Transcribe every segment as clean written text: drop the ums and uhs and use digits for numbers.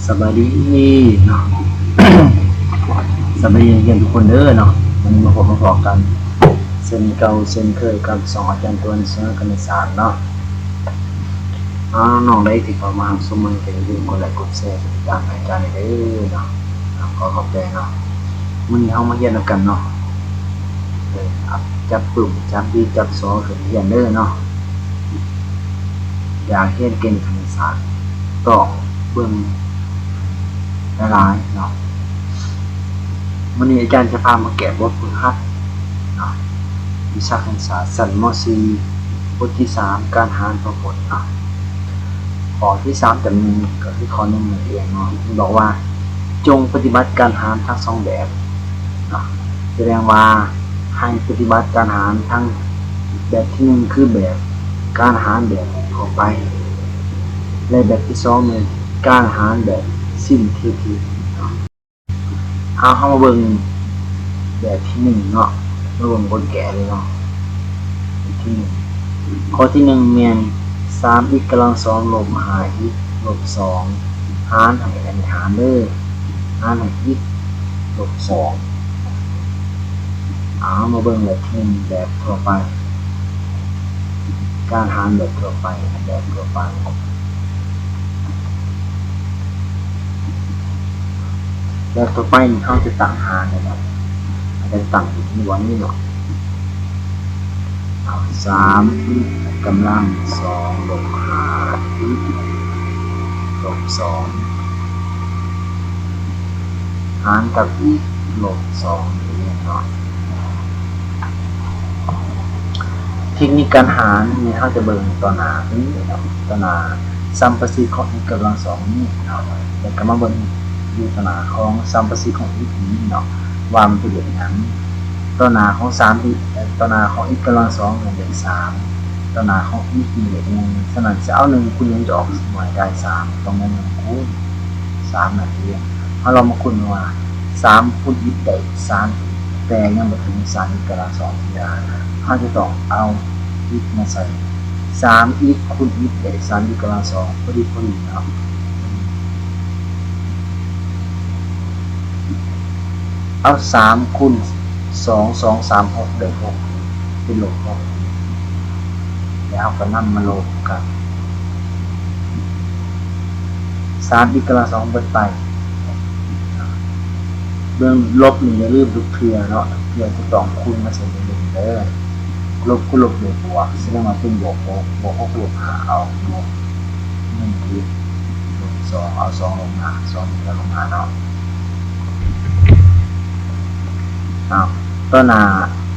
สบายดีเนาะ สบายดีกันทุกคนเด้อเนาะมันมาพบกันเส้นเก่าเส้นเคยกับสองอาจารย์ตัวเสือคณิตศาสตร์เนาะน้องได้ที่เข้ามาสมัยกันยืมกดไลค์กดแชร์ติดตามอาจารย์เด้อเนาะขอขอบใจเนาะมื้อนี้เฮามาเรียนกันเนาะจับปึ้มจับดีจับซอขึ้นเรียนเด้อเนาะอยากเรียนเก่งคณิตศาสตร์ต้องเบิ่งหลายๆเนาะวันนี้อาจารย์จะพามาแกะบทฝึกหัดเนาะวิชาคณิตศาสตร์ชั้นม .4 บทที่ 3 การหารตัวผลเนาะข้อที่3จำนวนก็คือข้อ1เองเนาะมันบอกว่าจงปฏิบัติการหารทั้ง2แบบเนาะแสดงว่าให้ปฏิบัติการหารทั้งแบบที่1คือแบบการหารแบบทั่วไปและแบบที่2คือการหารแบบสิ้นเทียทีเนาะเข้ามาเบิ่งแบบที่1เนาะมาเบิ่งบทแกะเลยเนาะที่1ข้อที่1แม่น 3x กำลัง2ลบ 5x ลบ2หารให้อันนี้หารเด้อหารให้ x ลบ2มาเบิ่งแบบที่1แบบทั่วไปการหารแบบทั่วไปแบบทั่วไปแล้วต่อไปเขาจะตั้งหารนะครับอาจจะตั้งอยู่ที่วันนี้เนาะ3 กำลัง2ลบ5ลบ2หารกับอีกลบ2นี่เนาะเทคนิคการหารนี่เขาจะเบิ่งตัวหน้านี้เนาะตัวหน้าซัมประสิทธิ์ของอีกกำลัง2นี่เนาะแล้วก็มาเบิ่งอยู่ตัวหน้าของซัมประสิทธิ์ของอีกนี้เนาะว่ามันเป็นอย่างนั้นตัวหน้าของ3อีกตัวหน้าของอีกกำลัง2เป็นเลข3ตัวหน้าของอีกเป็นเลข1ฉะนั้นจะเอา1คูณ1จะออกหน่วยได้3ตรงนั้น1คูณ3นั่นเองเรามาคูณว่า3คูณอีกได้3แต่ยังบ่ถึง3อีกกำลัง2ที่ได้เราจะต้องเอาอีกมาใส่3อีกคูณอีกได้3อีกกำลัง2พอดีเนาะเอา3คูณ2 2 3 6ได้6เป็นลบ6แล้วก็นำมาลบกัน3อีกกำลัง2เบิดไปเรื่องลบนี่อย่าลืมทุกเทื่อเนาะเทื่อที่ต้องคูณมาใส่ใน1เด้อลบก็ลบด้วยบวกแสดงว่าเป็นบวก6บวก6ลบ5เอาลบ1คือลบ2เอา2ลงมา2นี่ก็ลงมาเนาะตัวหน้า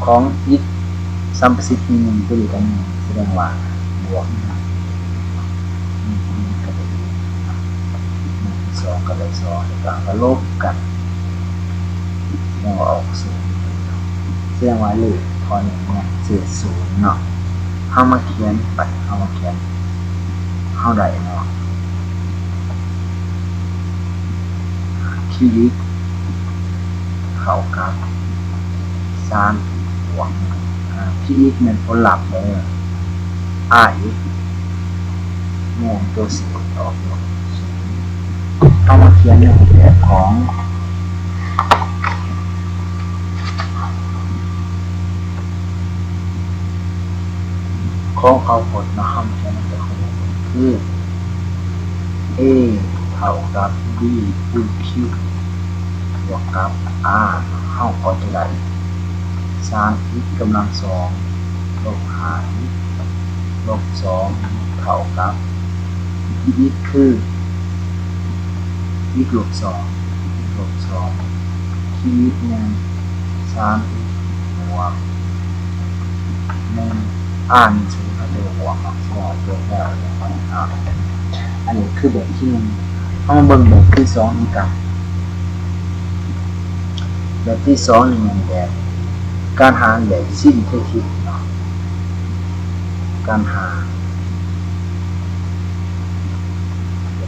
ของอีกซัมประสิทธิ์มี1ตัวอยู่กัน1แสดงว่าบวก1ก็ได้1 2ก็ได้2แล้วก็ลบกันแสดงว่าออก0แสดงว่าเลขข้อนี้เนี่ยเศษ0เนาะเข้ามาเขียนไปเข้ามาเขียนเข้าใดเนาะที่เข้ากับ3บวกที่อีกเป็นผลลัพธ์เลยอีกแม่นตัวสีออกหมดเข้ามาเขียนในแบบของเขาผลนะครับเขียนในแบบของคือ a เท่ากับ b คูณ q บวกกับ r เข้าก็จะได้3x กำลัง2ลบ 5x ลบ2เท่ากับ x คือ x ลบ2 x ลบ2ที่ x เนี่ย 3x บวก1อ่านสูงก็จะบวกกับ2ตัวแล้วนะครับอันนี้คือแบบที่1ต้องมาเบิ่งแบบที่2นี่กันแบบที่2นี่มันแบบการหารแบบสิ้นเทียทีเนาะการหาร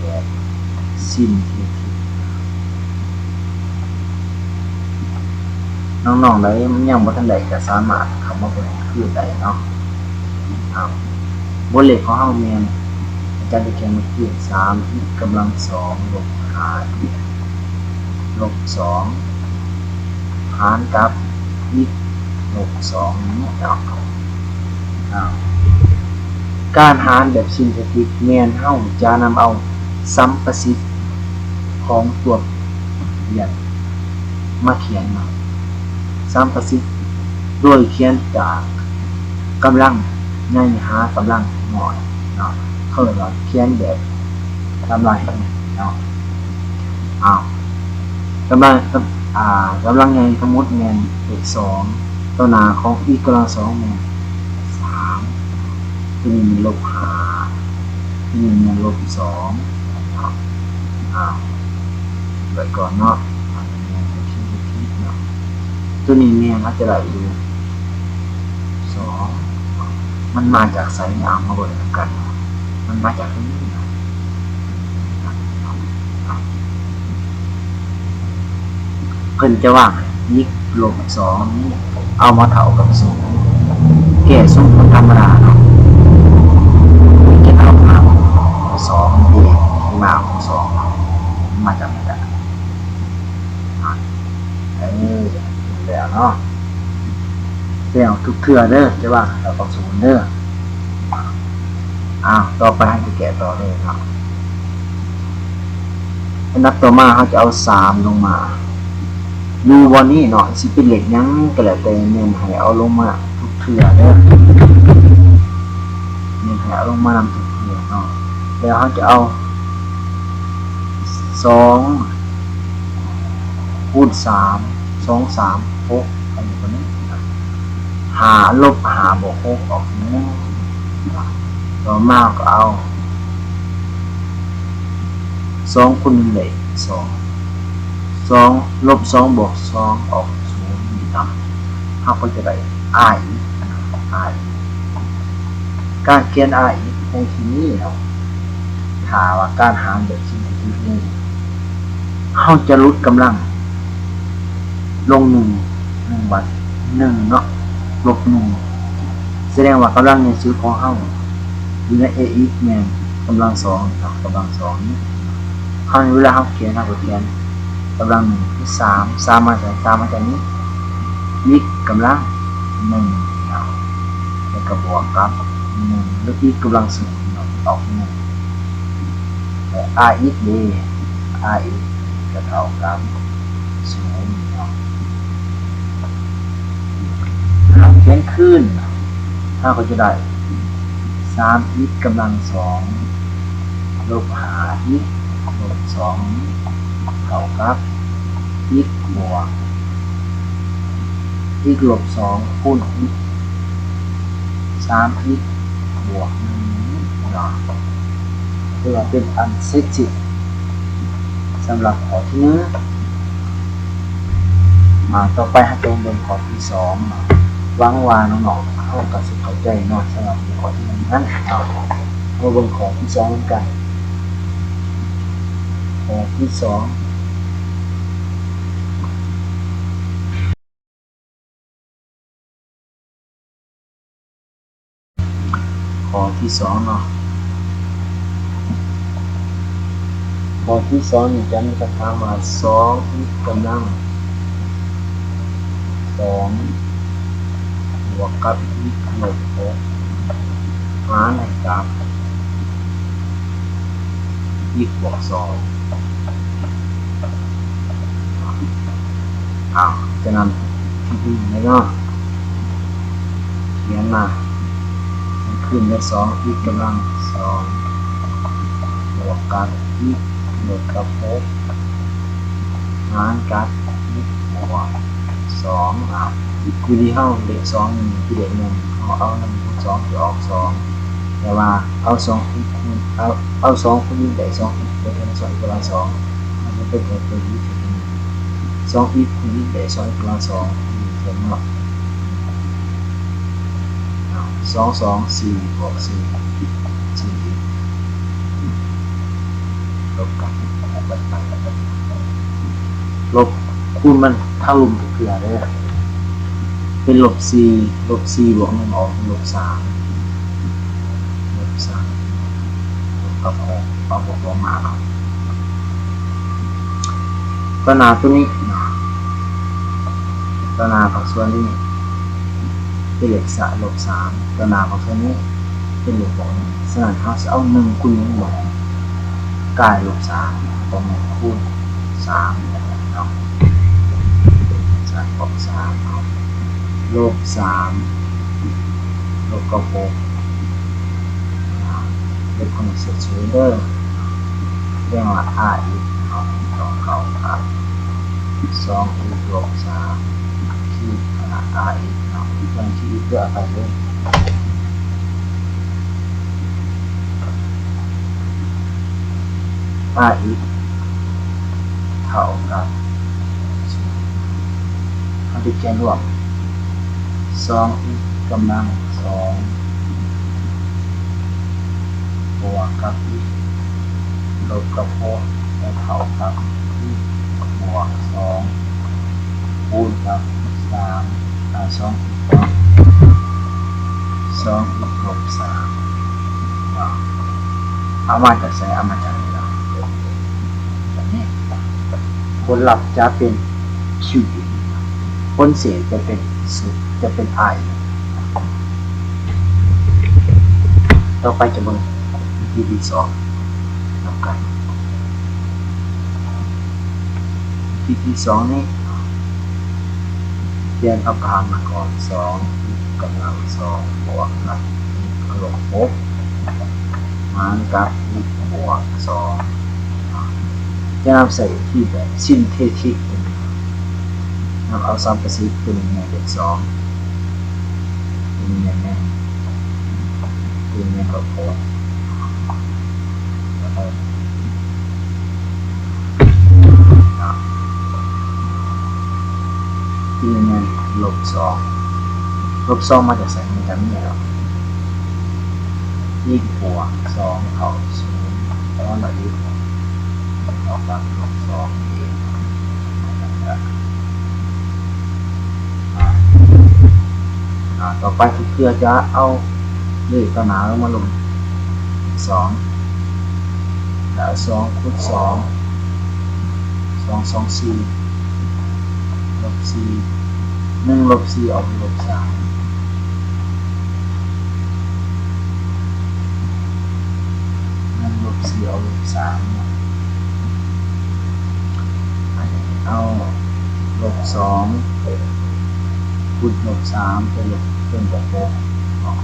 แบบสิ้นเทียทีน้องๆได้ยังบ่ทันได้ก็สามารถเข้ามาเบิ่งคือได้เนาะบทเลขของเฮาแม่นอา การจะเขียนมาที่3 x กำลัง2ลบ5 x ลบ2หารกับ x ลบ2นี้เนาะการหารแบบซินเทติกแม่นเฮาจะนำเอาสัมประสิทธิ์ของตัวเรียนมาเขียนเนาะสัมประสิทธิ์โดยเขียนจากกำลังใหญ่หากำลังน้อยเนาะเขาเรียกว่าเขียนแบบกำลังเนาะกำลังใหญ่สมมุติแม่นเลข2ตัวหน้าของ x กำลัง2แม่น3ที่นี่ลบ5ที่นี่แม่นลบ2ไว้ก่อนเนาะตัวนี้แม่นอาจจะได้อยู่2มันมาจากไสเนี่ยมาเบิ่งกันมันมาจากตรงนี้เพิ่นจะว่าx ลบ2นี้เอามาเท่ากับ0แก้สมผลธรรมดาเนาะจะเท่ากับ2เองที่มาของ2มาจากไหนกันแล้วเนาะแล้วทุกเทื่อเด้อจะว่าเราต้อง0เด้อต่อไปให้จะแกะต่อเลยเนาะอันดับต่อมาเขาจะเอา3ลงมาดูวันนี้เนาะสิเป็นเหล็กยังก็แล้วแต่เน้นให้เอาลงมาทุกเทื่อเด้อเน้นให้เอาลงมานำทุกเทื่อเนาะแล้วเขาจะเอา2คูณ3 2 3 6อันนี้ตัวนี้5ลบ5บวก6ออก1ต่อมาก็เอา2คูณ1ได้2ลบ2บวก2ออก0นี่เนาะเราก็จะได้ i การเขียน i ในที่นี้เนาะถ้าว่าการหารแบบซินเทติกนี่เราจะลดกำลังลง1บัด1เนาะลบ1แสดงว่ากำลังในสุดของเราอยู่ใน ax แม่นกำลัง2เนาะกำลัง2นี้เวลาเราเขียนเราก็เขียนกำลัง1คือ3มาจากนี้อีกกำลัง1แล้วก็บวกกับ1แล้วอีกกำลัง0ออก1แต่ r x ดี r x ก็เท่ากับ0เขียนขึ้นถ้าเขาจะได้3x กำลัง2ลบ5x ลบ2เท่ากับ x บวก x ลบ2คูณ x 3x บวก1เนาะเพื่อเป็นอันเสร็จสิ้นสำหรับข้อที่1ต่อไปให้ตรงเป็นข้อที่2หวังว่าน้องๆเข้ากับสุขเข้าใจเนาะสำหรับข้อที่1นั้นมาเบิ่งข้อที่2กันข้อที่2ข้อที่2เนาะข้อที่2นี่จะมีคำถามว่า2x กำลัง2บวกกับ x ลบ6หารกับ x บวก2จะนำที่ไหนเนาะเขียนมาขึ้นได้2x กำลัง2บวกกับ x ลบกับ6หารกับ x บวก2คือที่เฮาเด็ก2นี่คือเด็ก1เขาเอา1คูณ2คือออก2แต่ว่าเอา2x คูณเอา2คูณ1ได้2x ได้เท่า2x กำลัง2มันจะเป็นตัวนี้2x คูณ1ได้2x กำลัง2เขียนเนาะ2 4บวก4ลบกันลบคูณมันเท่าลุมเกลือเลยเป็นลบ4บวก1ออกลบ3 ก็พอเอาบวกลบมาเนาะตัวหนาตัวนี้เนาะตัวหนาของส่วนนี้เป็นเลข-3ตัวหนาของส่วนนี้เป็นเลขบวก1ฉะนั้นเราจะเอา1คูณ1บวกกลาย-3บวก1คูณ3เนาะ3บวก3เนาะ-3ลบกับ6ลบกับเศษศูนย์เด้อเรียกว่า r อีกเนาะต้องเข้าครับ2อีกลบ3ขีดขนาด r อีกเนาะเรื่องที่อีกเพื่อไปเลยr อีกเท่ากับเอาไปเขียนรวม2อีกกำลัง2บวกกับอีกลบกับ6และเท่ากับอีกบวก2คูณกับ32อีก2อีกลบ3เอามาจากไหนเอามาจากนี้แล้วแบบนี้ผลลัพธ์จะเป็น Q ผลเศษจะเป็นI ต่อไปจะมาวิธีที่2นำกันวิธีที่2นี้เขียนเอากลางมาก่อน2กำลัง2บวกกับลบ6หารกับบวก2จะนำใส่ที่แบบซินเทติกนำเอา3ประสิทธิ์ตัวนี้เป็น2ตัวนี้แน่ตัวนี้ก็พอที่นี่-2มาจากใส่ในจำนี้แล้วอีกบวก2เข้า0แล้วเราอีกออกมา-2เองต่อไปเพื่อจะเอาเลขตัวหนาลงมาลง2แล้ว2คูณ2 2 2 4ลบ4 1ลบ4ออกลบ3 1ลบ4ออกลบ3เอาลบ2คูณลบ3เป็นลบเป็นบวก6ออก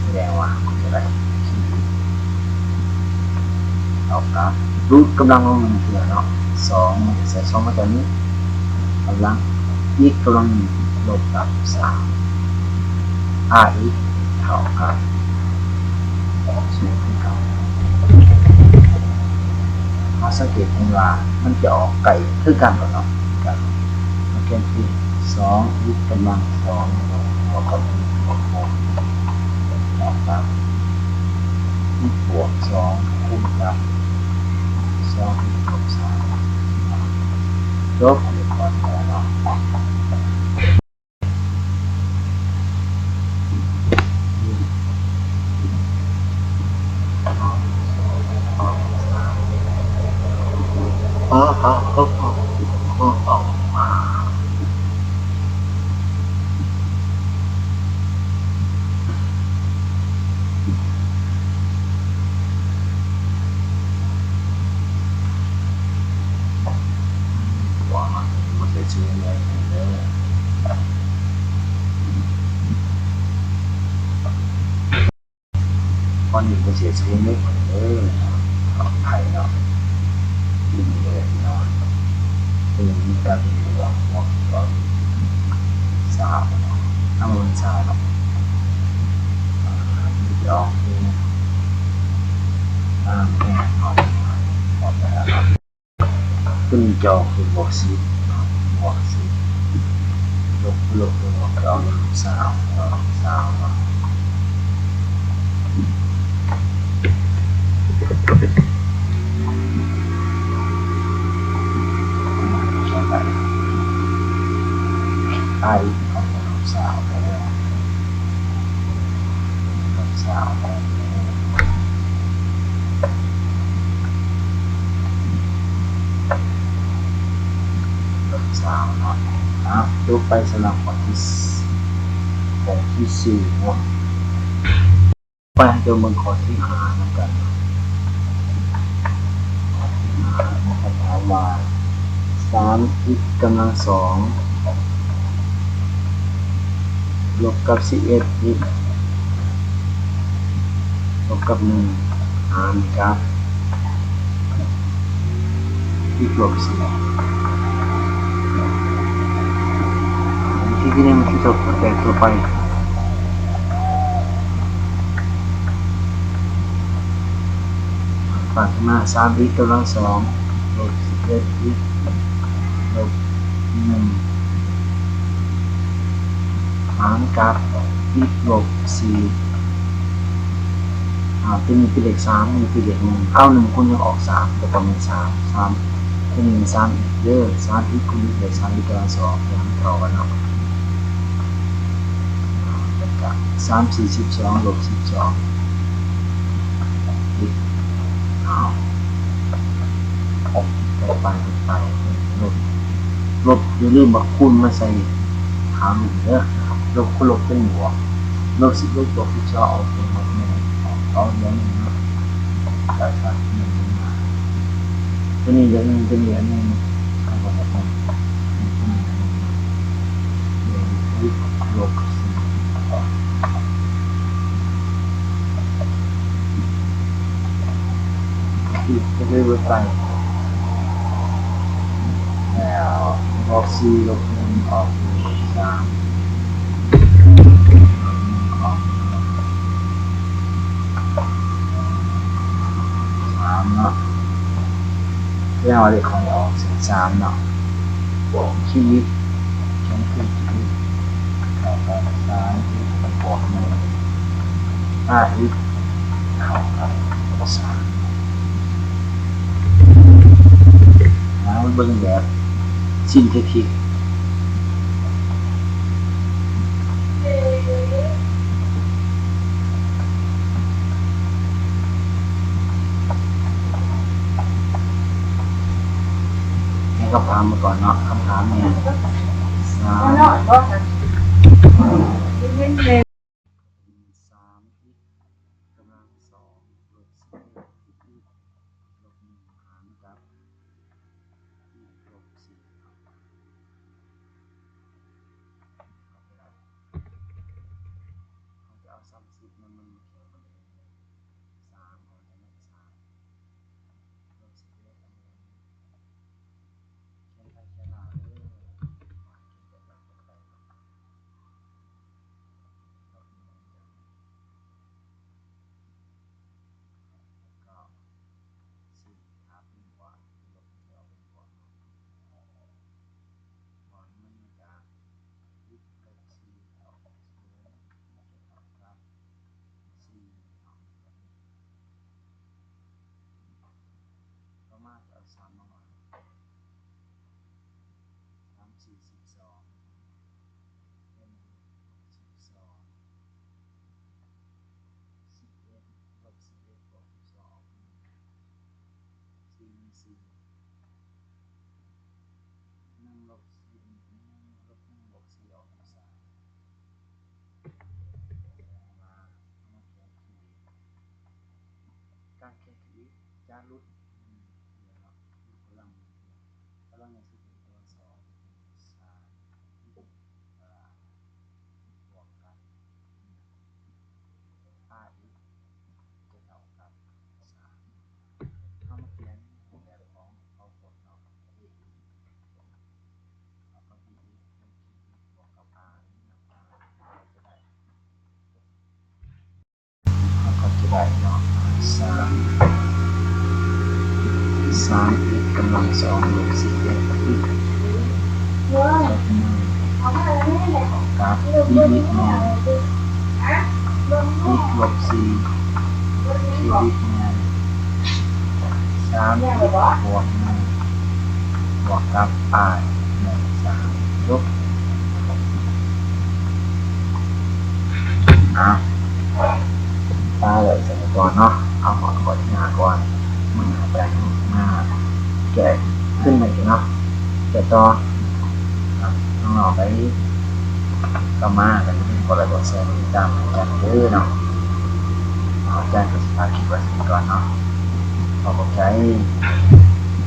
แสดงว่ามันจะได้เอาครับรูทกำลังลง1เถื่อเนาะ2มันจะใส่2มาจากนี้กำลังอีกกำลังลบกับ3 r อีกเท่ากับ0ขึ้นเก่าเราสังเกตเห็นว่ามันจะออกไก่คือกันเนาะกันมันเขียนที่2อีกกำลัง2บวกกับบวก6ออกครับอีกบวก2คูณกับ2อีกลบ3ลบเรียบร้อยแล้วเนาะตอนนี้ก็เสียชีวิตไม่หมดเลยไทยเนาะดินเลยเนาะเป็นมีการเป็นตัวหมดก็สาวเนาะถ้ามันสาวเนาะยอมแม่ออกไปแล้วขึ้นจอคือบวก10ลบก็สาวเนาะไอของสาวแล้วสาวแล้ว จบไปสำหรับข้อที่สี่เนาะไปเดี๋ยวมันข้อที่ห้าแล้วกันนะครับถามว่า3xกำลัง2ลบกับ11x ลบกับ1หารกับx ลบ4ที่นี่มันคือตัวแปรตัวไปฝากมา 3x กำลัง2ลบ11x ลบ1หารกับ x ลบ4ตัวนี้เป็นเลข3นี่เป็นเลข1เอา1คูณยังออก3แต่ก็เป็น3เป็น1 3อีกเด้อ3x คูณเลข3x กำลัง2อย่างต่อกันเนาะ3 4 12ลบ12อีกไปลบอย่าลืมมาคูณมาใส่หาร1เด้อลบคูณลบเป็นบวกลบ10ลบ12ออกเป็นลบ1เอาเดี๋ยวนี้นะได้ครับตัวนี้เดี๋ยวนึงตัวนี้อันนึงเอาไปแบบนี้ลบจะได้ลดไปแล้วลบ4ลบ1ออก3ออก3เนาะเรื่องอะไรของออก3เนาะชีวิตฉันคือชีวิตเข้ากับ3ที่บวก1 5x เข้ากับ3แล้วเบิ่งแบบซินเทติกให้คำถามมาก่อนเนาะคำถามเนี่ยการแข่งขันจารุดพลังในสุดตัว2 3บวกกัน5x จะเท่ากับ3ถ้ามาเขียนแบบของเอากดเนาะเอาก็ดีบวกกับ r จะได้เนาะ3x กำลัง2ลบ11x ลบ1กับ 2x เนี่ยx ลบ4 qx เนี่ย3x บวก1บวกกับ r 3ลบตาเลยสมัยก่อนเนาะเอาหมอนก่อนที่หาก่อนมันแปลงหน้าแก่ขึ้นมาอีกเนาะแก่ต่อน้อง นอกได้ก็มากันเป็นคนละบทแสดงตามกันเด้อเนาะอาจารย์ก็สิพาคิดว่าสิก่อนเนาะขอบใจ